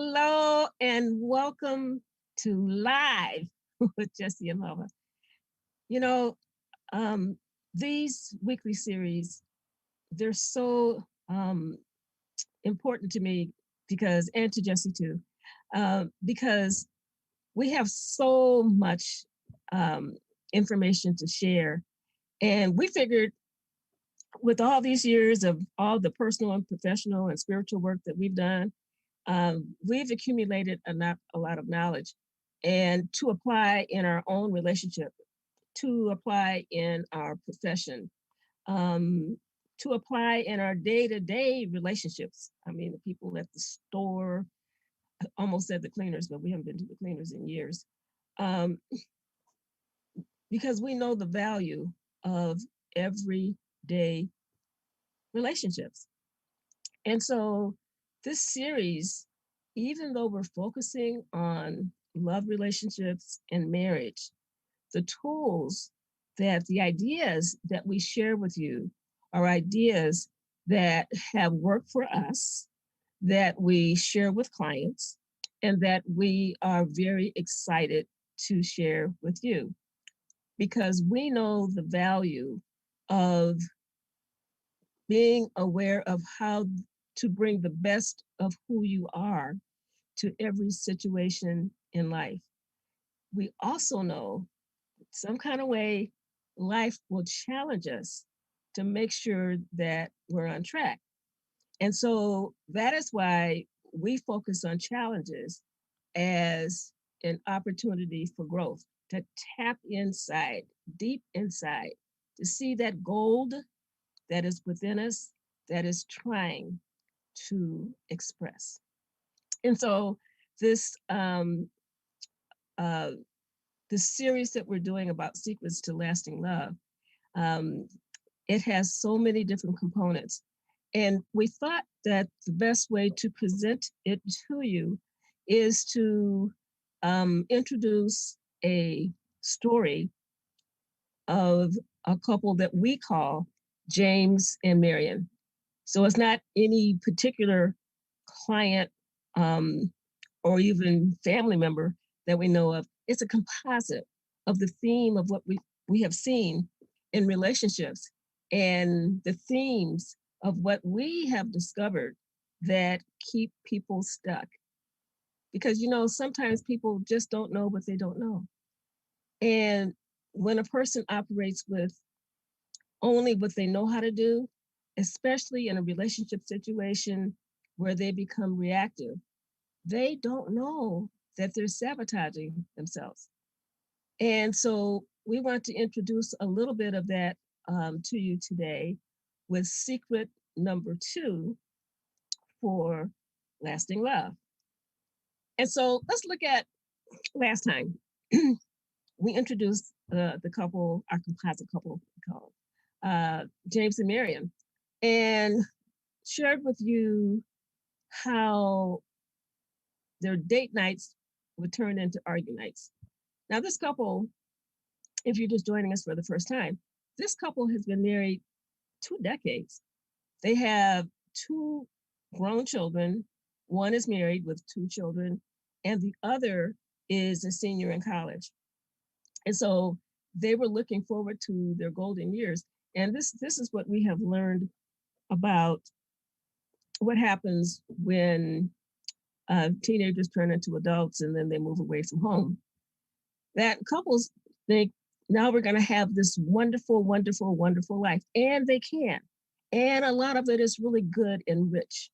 Hello and welcome to Live with Jesse and Melva. You know, um, these weekly series, they're so important to me and to Jesse too, because we have so much um, information to share. And we figured with all these years of all the personal and professional and spiritual work that we've done, we've accumulated a lot of knowledge and to apply in our own relationship, to apply in our profession, um, to apply in our day-to-day relationships. I mean, the people at the store, I almost said the cleaners, but we haven't been to the cleaners in years, um, because we know the value of everyday relationships. And so this series, even though we're focusing on love relationships and marriage, the tools the ideas that we share with you are ideas that have worked for us, that we share with clients, and that we are very excited to share with you because we know the value of being aware of how to bring the best of who you are to every situation in life. We also know some kind of way life will challenge us to make sure that we're on track. And so that is why we focus on challenges as an opportunity for growth, to tap inside, deep inside, to see that gold that is within us that is trying to express. And so this uh, this series that we're doing about secrets to lasting love, um, it has so many different components. And we thought that the best way to present it to you is to introduce a story of a couple that we call James and Marion. So it's not any particular client um, or even family member that we know of. It's a composite of the theme of what we have seen in relationships and the themes of what we have discovered that keep people stuck. Because, sometimes people just don't know what they don't know. And when a person operates with only what they know how to do, especially in a relationship situation where they become reactive, they don't know that they're sabotaging themselves. And so we want to introduce a little bit of that to you today with secret number 2 for lasting love. And so let's look at last time. We introduced the couple, our composite couple, called James and Marion, and shared with you how their date nights would turn into argue nights. Now, this couple, if you're just joining us for the first time, this couple has been married 2 decades. They have 2 grown children. One is married with 2 children, and the other is a senior in college. And so they were looking forward to their golden years. And this is what we have learned about what happens when teenagers turn into adults and then they move away from home. That couples think, now we're going to have this wonderful, wonderful, wonderful life. And they can. And a lot of it is really good and rich.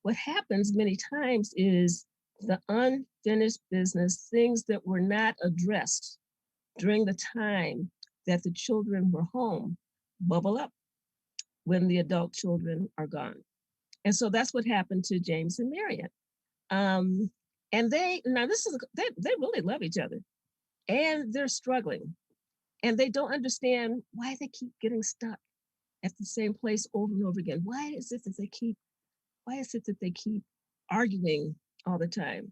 What happens many times is the unfinished business, things that were not addressed during the time that the children were home, bubble up when the adult children are gone. And so that's what happened to James and Marion. And they really love each other, and they're struggling, and they don't understand why they keep getting stuck at the same place over and over again. Why is it that they keep arguing all the time?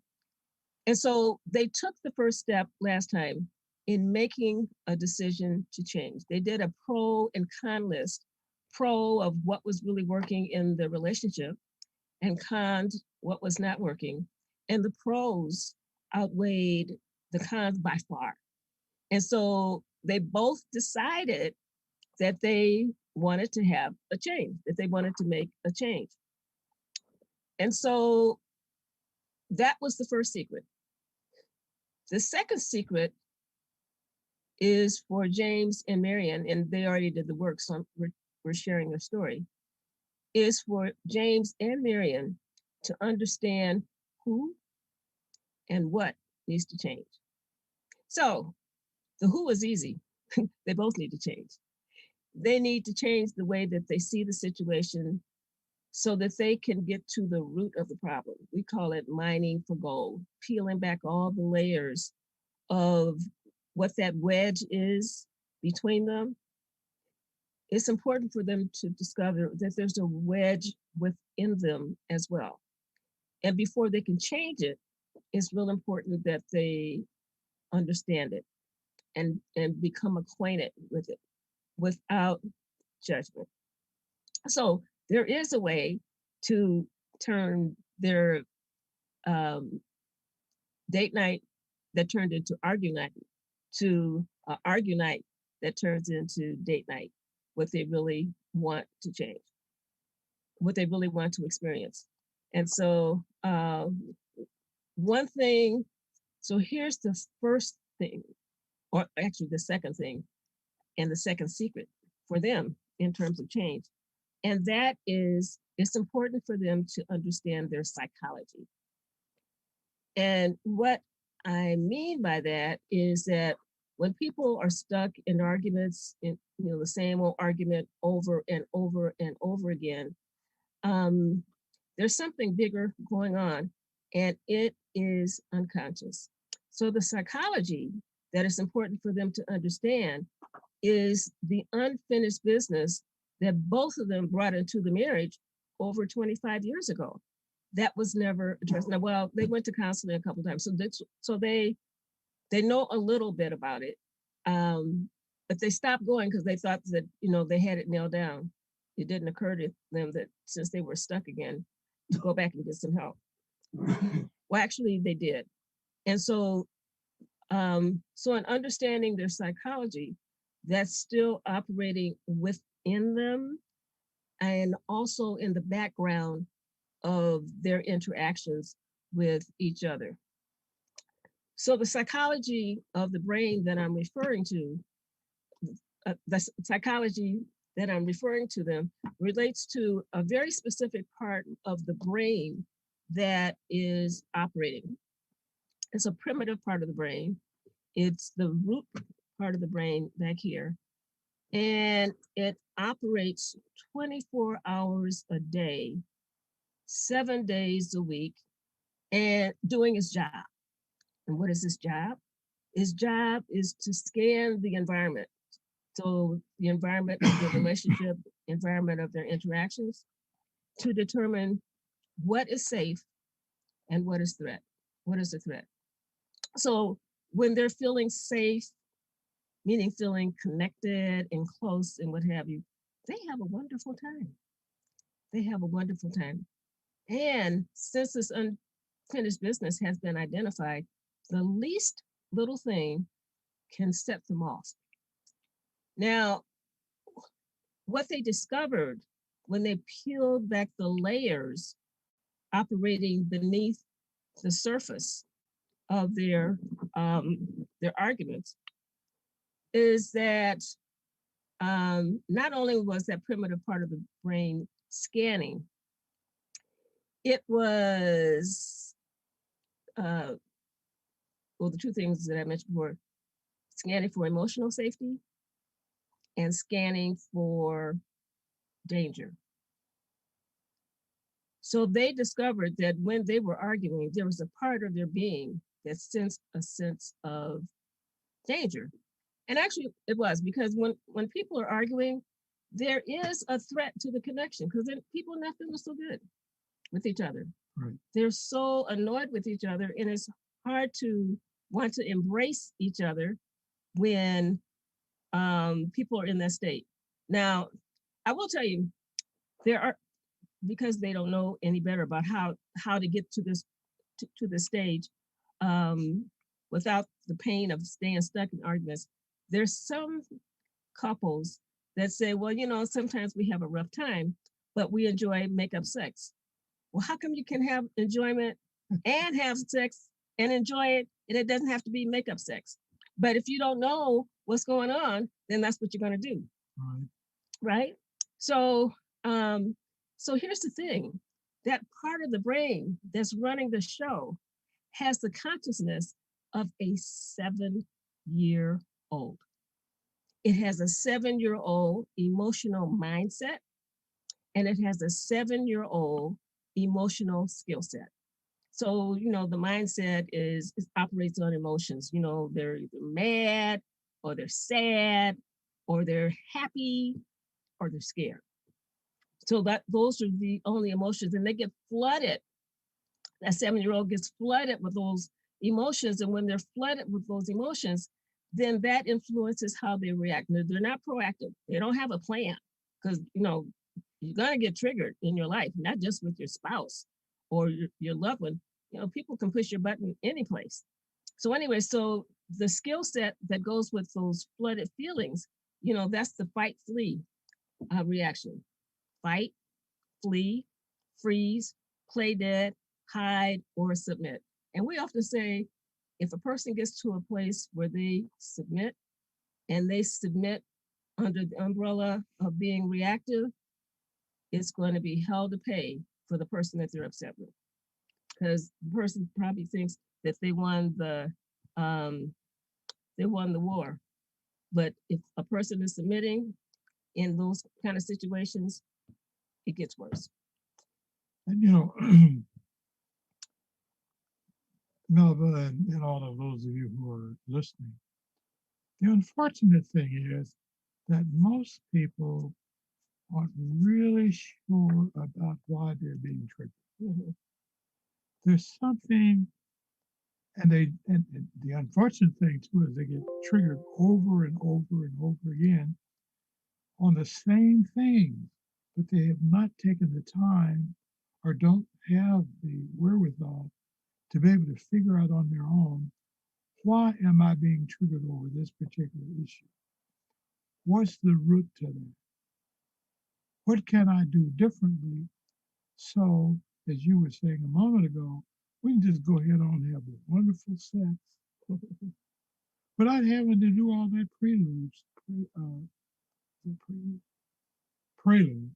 And so they took the first step last time in making a decision to change. They did a pro and con list, pro of what was really working in the relationship, and conned what was not working. And the pros outweighed the cons by far. And so they both decided that they wanted to have a change, that they wanted to make a change. And so that was the first secret. The second secret is for James and Marion, and they already did the work, so we're sharing their story, is for James and Marion to understand who and what needs to change. So the who is easy. They both need to change. They need to change the way that they see the situation so that they can get to the root of the problem. We call it mining for gold, peeling back all the layers of what that wedge is between them. It's important for them to discover that there's a wedge within them as well. And before they can change it, it's real important that they understand it and become acquainted with it without judgment. So there is a way to turn their um, date night that turned into argue night to argue night that turns into date night, what they really want to change, what they really want to experience. And so, one thing, so here's the first thing, or actually the second thing, and the second secret for them in terms of change. And that is, it's important for them to understand their psychology. And what I mean by that is that when people are stuck in arguments, in the same old argument over and over and over again, um, there's something bigger going on, and it is unconscious. So the psychology that is important for them to understand is the unfinished business that both of them brought into the marriage over 25 years ago. That was never addressed. Now, well, they went to counseling a couple of times, so they know a little bit about it, but they stopped going because they thought that they had it nailed down. It didn't occur to them that since they were stuck again, to go back and get some help. Well, actually, they did, and so in understanding their psychology, that's still operating within them, and also in the background of their interactions with each other. So the psychology of the brain that I'm referring to, the psychology that I'm referring to them relates to a very specific part of the brain that is operating. It's a primitive part of the brain. It's the root part of the brain back here. And it operates 24 hours a day, 7 days a week, and doing its job. And what is his job? His job is to scan the environment. So the environment of the relationship, environment of their interactions, to determine what is safe and what is threat. What is the threat? So when they're feeling safe, meaning feeling connected and close and what have you, they have a wonderful time. They have a wonderful time. And since this unfinished business has been identified, the least little thing can set them off. Now, what they discovered when they peeled back the layers operating beneath the surface of their arguments is that not only was that primitive part of the brain scanning, it was well, the two things that I mentioned were scanning for emotional safety and scanning for danger. So they discovered that when they were arguing, there was a part of their being that sensed a sense of danger. And actually, it was because when people are arguing, there is a threat to the connection because then people are not feeling so good with each other. Right. They're so annoyed with each other, and it's hard to want to embrace each other when people are in that state. Now, I will tell you, there are because they don't know any better about how to get to this stage, um, without the pain of staying stuck in arguments. There's some couples that say, well, sometimes we have a rough time, but we enjoy makeup sex. Well, how come you can have enjoyment and have sex and enjoy it, and it doesn't have to be makeup sex? But if you don't know what's going on, then that's what you're going to do, Right. right? So, um, so here's the thing: that part of the brain that's running the show has the consciousness of a 7-year old. It has a 7-year old emotional mindset, and it has a 7-year old emotional skill set. So, the mindset is operates on emotions. They're either mad, or they're sad, or they're happy, or they're scared. So that those are the only emotions, and they get flooded. That 7-year old gets flooded with those emotions, and when they're flooded with those emotions, then that influences how they react. They're not proactive. They don't have a plan, because you're gonna get triggered in your life, not just with your spouse or your loved one. People can push your button any place. So anyway, so the skill set that goes with those flooded feelings, that's the fight flee reaction. Fight, flee, freeze, play dead, hide, or submit. And we often say, if a person gets to a place where they submit, and they submit under the umbrella of being reactive, it's going to be hell to pay for the person that they're upset with, because the person probably thinks that um, they won the war. But if a person is submitting in those kind of situations, it gets worse. And Melva, and all of those of you who are listening, the unfortunate thing is that most people aren't really sure about why they're being triggered. Mm-hmm. There's something, and the unfortunate thing too is they get triggered over and over and over again on the same thing, but they have not taken the time or don't have the wherewithal to be able to figure out on their own, why am I being triggered over this particular issue? What's the root to that? What can I do differently so, as you were saying a moment ago, we can just go ahead on and have a wonderful sex without having to do all that pre, prelude.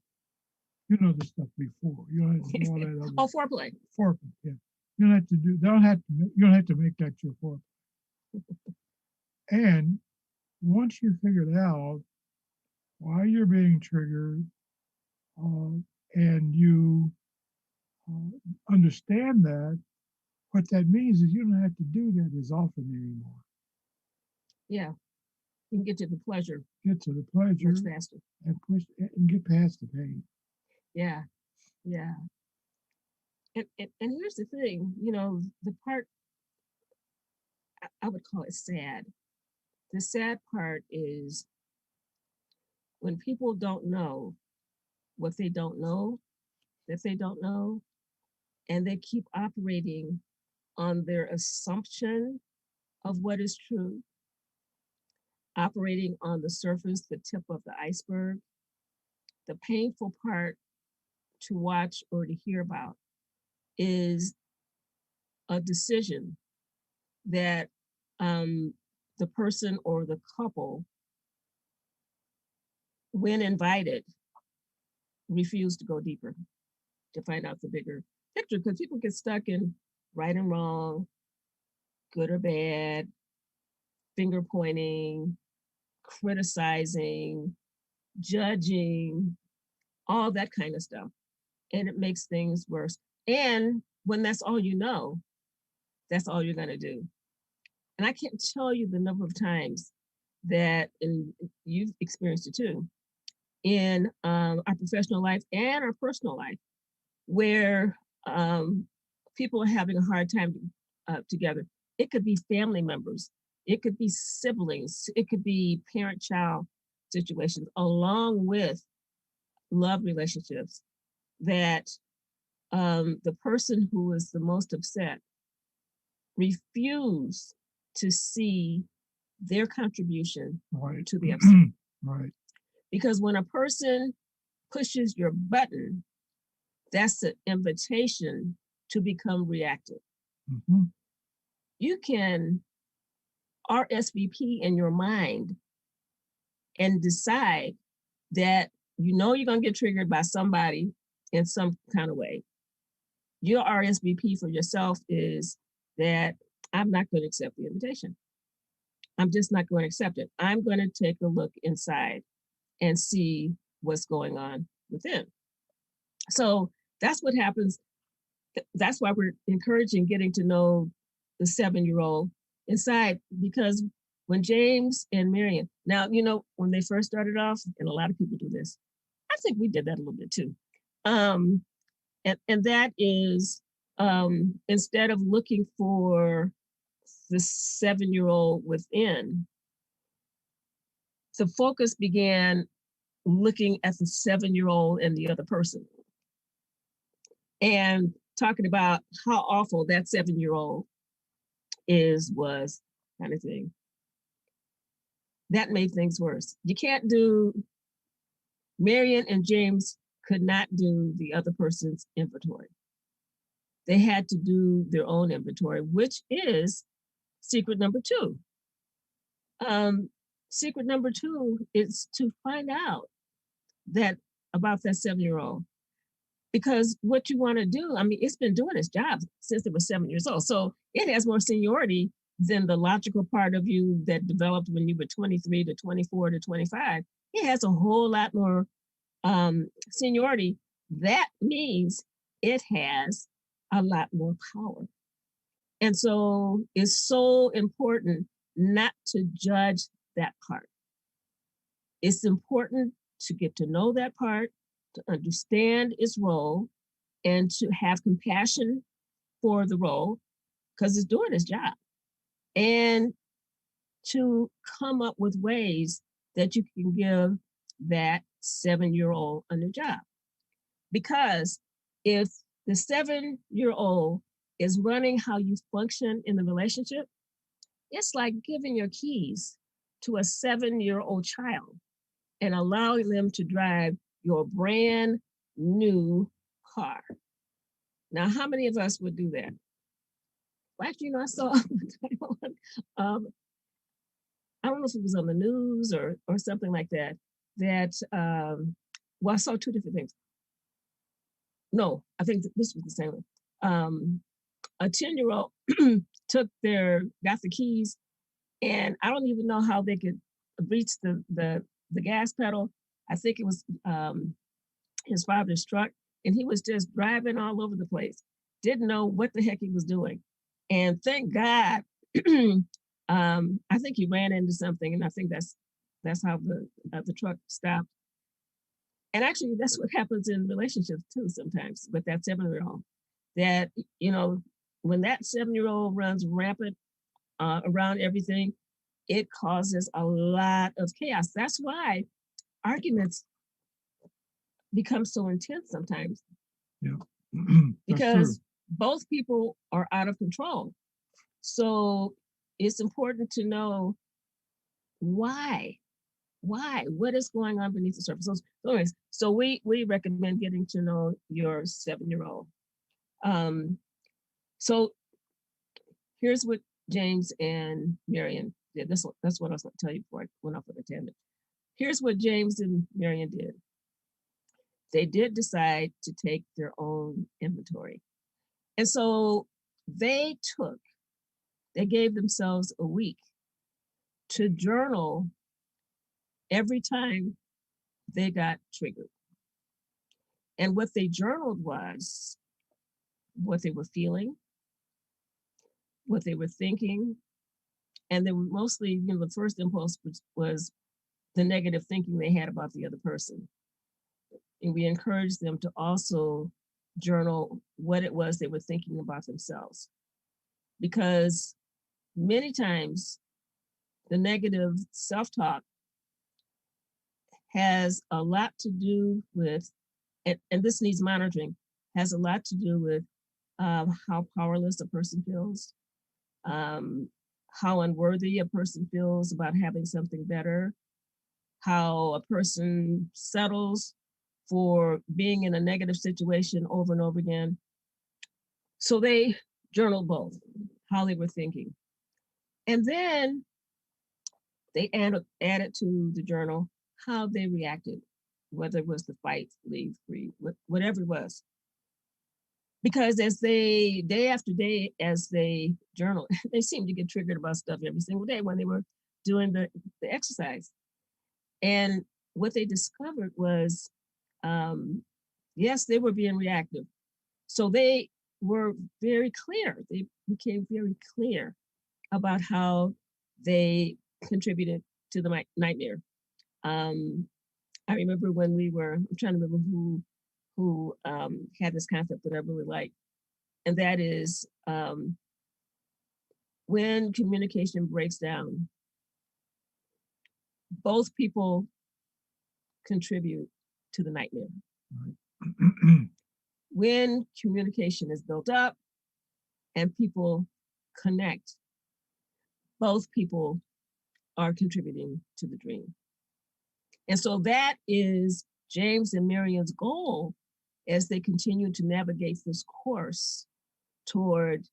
You know the stuff before. You don't have to do all that other Oh, foreplay. foreplay. Yeah, you don't have to do. They don't have to. You don't have to make that your foreplay. And once you figured out why you're being triggered, uh, and you understand that, what that means is you don't have to do that as often anymore. Yeah, you can get to the pleasure Get to the much pleasure faster. and push and get past the pain. Yeah, yeah. And here's the thing, the part I would call it sad. The sad part is when people don't know what they don't know that they don't know, and they keep operating on their assumption of what is true, operating on the surface, the tip of the iceberg. The painful part to watch or to hear about is a decision that um, the person or the couple, when invited, refused to go deeper to find out the bigger picture, because people get stuck in right and wrong, good or bad, finger pointing, criticizing, judging, all that kind of stuff. And it makes things worse. And when that's all you know, that's all you're going to do. And I can't tell you the number of times that, and you've experienced it too, in our professional life and our personal life, where people are having a hard time together. It could be family members, it could be siblings, it could be parent child situations, along with love relationships, that the person who was the most upset refused to see their contribution Right. to the upset. Right. Because when a person pushes your button, that's an invitation to become reactive. Mm-hmm. You can RSVP in your mind and decide that you know you're going to get triggered by somebody in some kind of way. Your RSVP for yourself is that I'm not going to accept the invitation. I'm just not going to accept it. I'm going to take a look inside and see what's going on within. So that's what happens. That's why we're encouraging getting to know the 7-year-old inside, because when James and Marion, now, when they first started off, and a lot of people do this, I think we did that a little bit too. And that is, instead of looking for the 7-year-old within, the focus began looking at the 7-year-old and the other person and talking about how awful that 7-year-old was kind of thing. That made things worse. You can't do, Marion and James could not do the other person's inventory. They had to do their own inventory, which is secret number 2. Secret number 2 is to find out that about that 7-year-old. Because what you want to do, I mean, it's been doing its job since it was 7 years old. So it has more seniority than the logical part of you that developed when you were 23 to 24 to 25. It has a whole lot more seniority. That means it has a lot more power. And so it's so important not to judge that part. It's important to get to know that part, to understand its role, and to have compassion for the role because it's doing its job, and to come up with ways that you can give that 7-year-old a new job. Because if the 7-year-old is running how you function in the relationship, it's like giving your keys to a 7-year-old child and allowing them to drive your brand new car. Now, how many of us would do that? Well, actually, I saw, um, I don't know if it was on the news or something like that, well, I saw 2 different things. No, I think this was the same one. A 10-year-old got the keys, and I don't even know how they could reach the gas pedal. I think it was his father's truck, and he was just driving all over the place. Didn't know what the heck he was doing. And thank God, I think he ran into something, and I think that's how the truck stopped. And actually, that's what happens in relationships too sometimes with that 7-year-old. That when that 7-year-old runs rampant around everything, it causes a lot of chaos. That's why arguments become so intense sometimes. Yeah. Because both people are out of control. So it's important to know why. What is going on beneath the surface. So anyways, so we recommend getting to know your 7-year-old. So here's what James and Marion did. That's what I was going to tell you before I went off on a tangent. Here's what James and Marion did. They did decide to take their own inventory. And so they gave themselves a week to journal every time they got triggered. And what they journaled was what they were feeling, what they were thinking, and they were mostly, the first impulse was the negative thinking they had about the other person. And we encouraged them to also journal what it was they were thinking about themselves. Because many times the negative self-talk has a lot to do with and this needs monitoring, has a lot to do with how powerless a person feels, um, how unworthy a person feels about having something better, how a person settles for being in a negative situation over and over again. So they journal both how they were thinking. And then they added to the journal how they reacted, whether it was the fight, leave, free, whatever it was. Because as they, day after day, as they journal, they seemed to get triggered about stuff every single day when they were doing the exercise. And what they discovered was, um, yes, they were being reactive. So they were very clear. They became very clear about how they contributed to the nightmare. Um, I remember when I'm trying to remember who had this concept that I really like, and that is when communication breaks down, both people contribute to the nightmare. Right. When communication is built up and people connect, both people are contributing to the dream. And so that is James and Marion's goal as they continue to navigate this course toward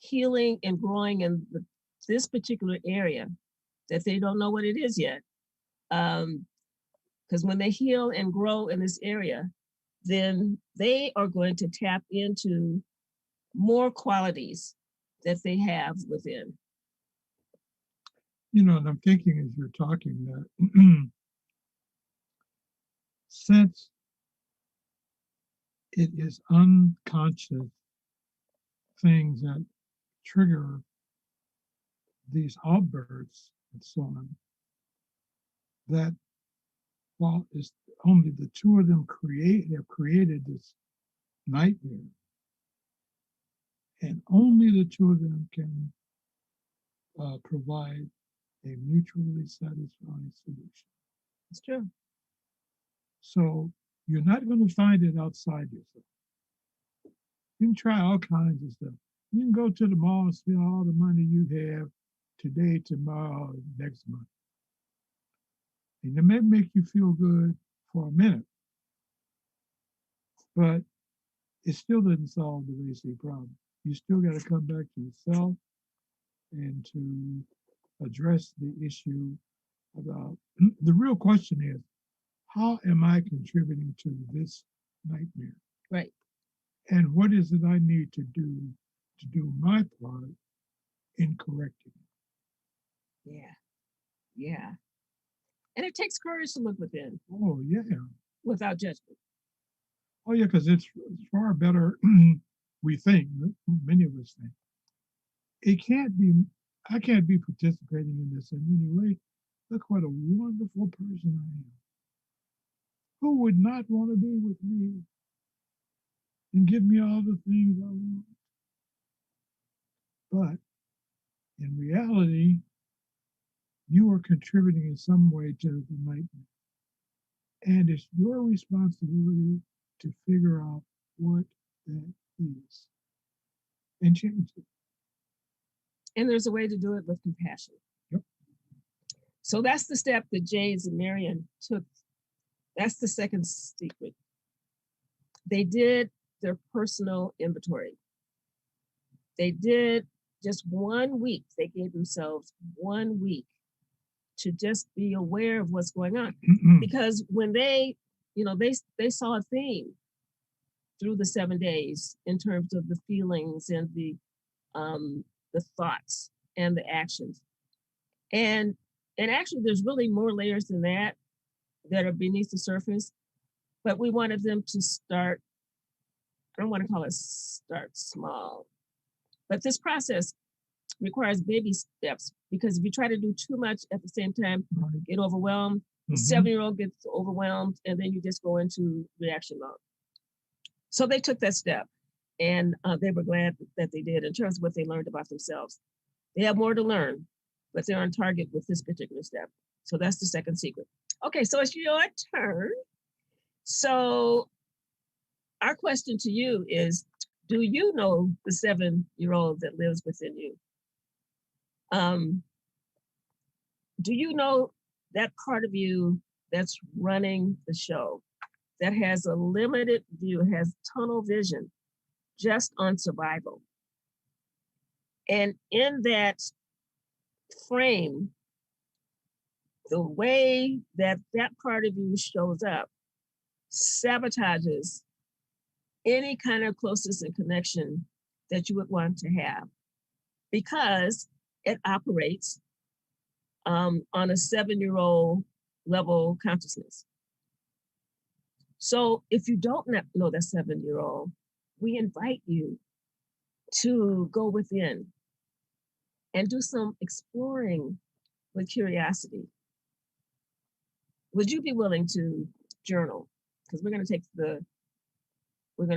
healing and growing in this particular area that they don't know what it is yet. Because when they heal and grow in this area, then they are going to tap into more qualities that they have within. And I'm thinking as you're talking that since it is unconscious things that trigger these outbursts and so on, that while it's only the two of them have created this nightmare, and only the two of them can provide a mutually satisfying solution. It's true. So you're not going to find it outside yourself. You can try all kinds of stuff. You can go to the mall and spend all the money you have today, tomorrow, next month. And it may make you feel good for a minute, but it still doesn't solve the basic problem. You still got to come back to yourself and to address the issue about the real question is, how am I contributing to this nightmare? Right. And what is it I need to do my part in correcting it? Yeah. Yeah. And it takes courage to look within. Oh, yeah. Without judgment. Oh, yeah, because it's far better, we think, many of us think. I can't be participating in this in any way. Look what a wonderful person I am. Who would not want to be with me and give me all the things I want? But in reality, you are contributing in some way to the nightmare. And it's your responsibility to figure out what that is and change it. And there's a way to do it with compassion. Yep. So that's the step that James and Marion took. That's the second secret. They did their personal inventory. They did just 1 week. They gave themselves 1 week to just be aware of what's going on. Because when they saw a theme through the 7 days in terms of the feelings and the thoughts and the actions. And actually there's really more layers than that are beneath the surface. But we wanted them to start, I don't want to call it start small, but this process requires baby steps, because if you try to do too much at the same time, you get overwhelmed. The 7-year-old gets overwhelmed, and then you just go into reaction mode. So they took that step, and they were glad that they did in terms of what they learned about themselves. They have more to learn, but they're on target with this particular step. So that's the second secret. Okay, so it's your turn. So our question to you is, do you know the 7-year-old that lives within you? Do you know that part of you that's running the show, that has a limited view, has tunnel vision just on survival? And in that frame, the way that that part of you shows up sabotages any kind of closeness and connection that you would want to have, because it operates on a 7-year-old level consciousness. So if you don't know that 7-year-old, we invite you to go within and do some exploring with curiosity. Would you be willing to journal? Because we're going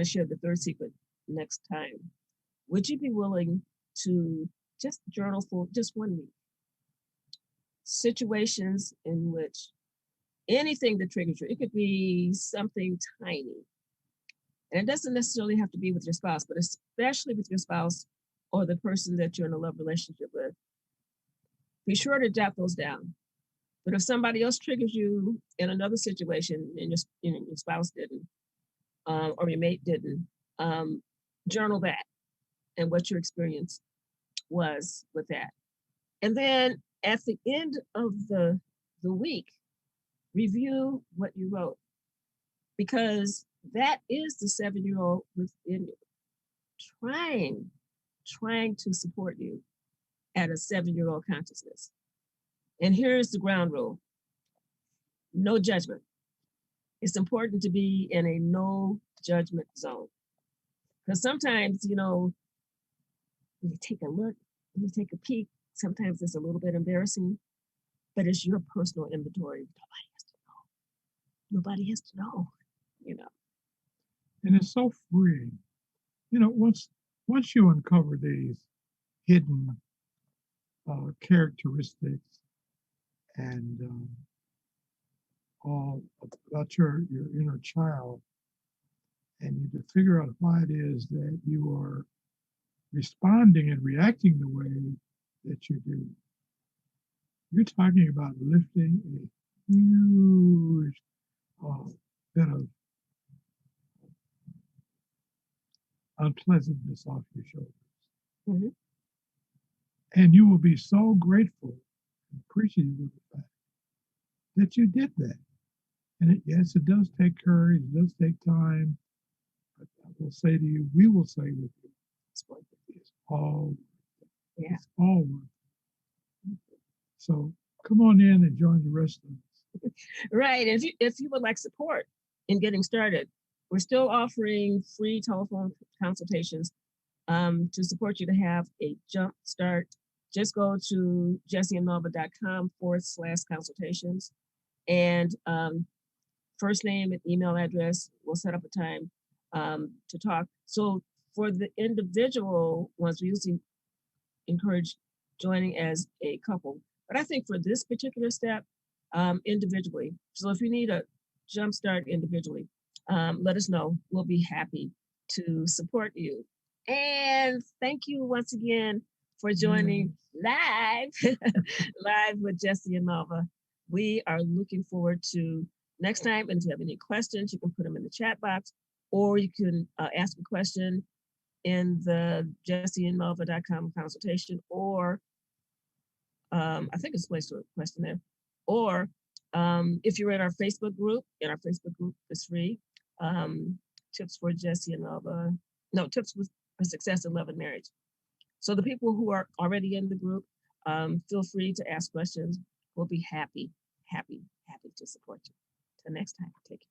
to share the third secret next time. Would you be willing to just journal for just 1 week? Situations in which anything that triggers you, it could be something tiny. And it doesn't necessarily have to be with your spouse, but especially with your spouse or the person that you're in a love relationship with. Be sure to jot those down. But if somebody else triggers you in another situation and your spouse didn't, or your mate didn't, journal that and what your experience was with that. And then at the end of the week, review what you wrote, because that is the 7-year-old within you trying to support you at a 7-year-old consciousness. And here's the ground rule: no judgment. It's important to be in a no judgment zone. Because sometimes, when you take a look, when you take a peek, sometimes it's a little bit embarrassing, but it's your personal inventory. Nobody has to know. And it's so freeing. Once you uncover these hidden characteristics and all about your inner child, and you to figure out why it is that you are responding and reacting the way that you do, you're talking about lifting a huge bit of unpleasantness off your shoulders. Mm-hmm. And you will be so grateful and appreciative of the fact that you did that. And yes, it does take courage, it does take time. But I will say to you, we will say with you, it's all worth it. Yeah. It's all worth it. So come on in and join the rest of us. Right. And if you would like support in getting started, we're still offering free telephone consultations to support you to have a jump start. Just go to jesseandmelva.com/consultations, and first name and email address. We'll set up a time to talk. So for the individual ones, we usually encourage joining as a couple. But I think for this particular step, individually. So if you need a jump start individually, let us know. We'll be happy to support you. And thank you once again for joining live with Jesse and Melva. We are looking forward to next time. And if you have any questions, you can put them in the chat box, or you can ask a question in the jesseandmelva.com consultation, or I think it's placed a question there. Or if you're in our Facebook group, is free. Tips for Jesse and Melva. No, tips for success in love and marriage. So the people who are already in the group, feel free to ask questions. We'll be happy to support you. Till next time, take care.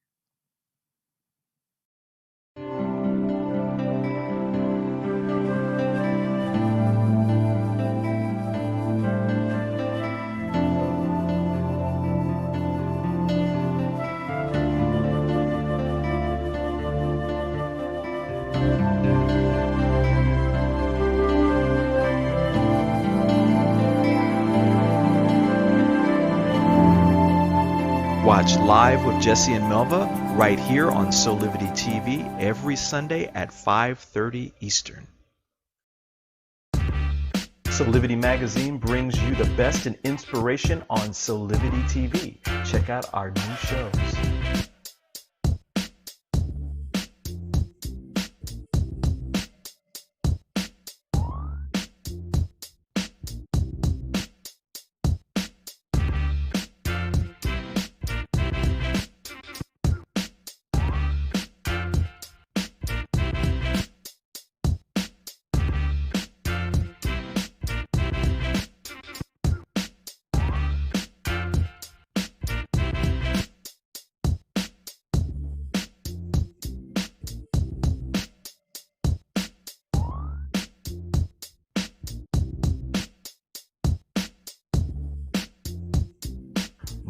Watch Live with Jesse and Melva right here on Solivity TV every Sunday at 5:30 Eastern. Solivity Magazine brings you the best in inspiration on Solivity TV. Check out our new shows.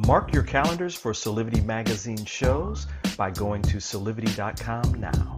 Mark your calendars for Solivity Magazine shows by going to solivity.com now.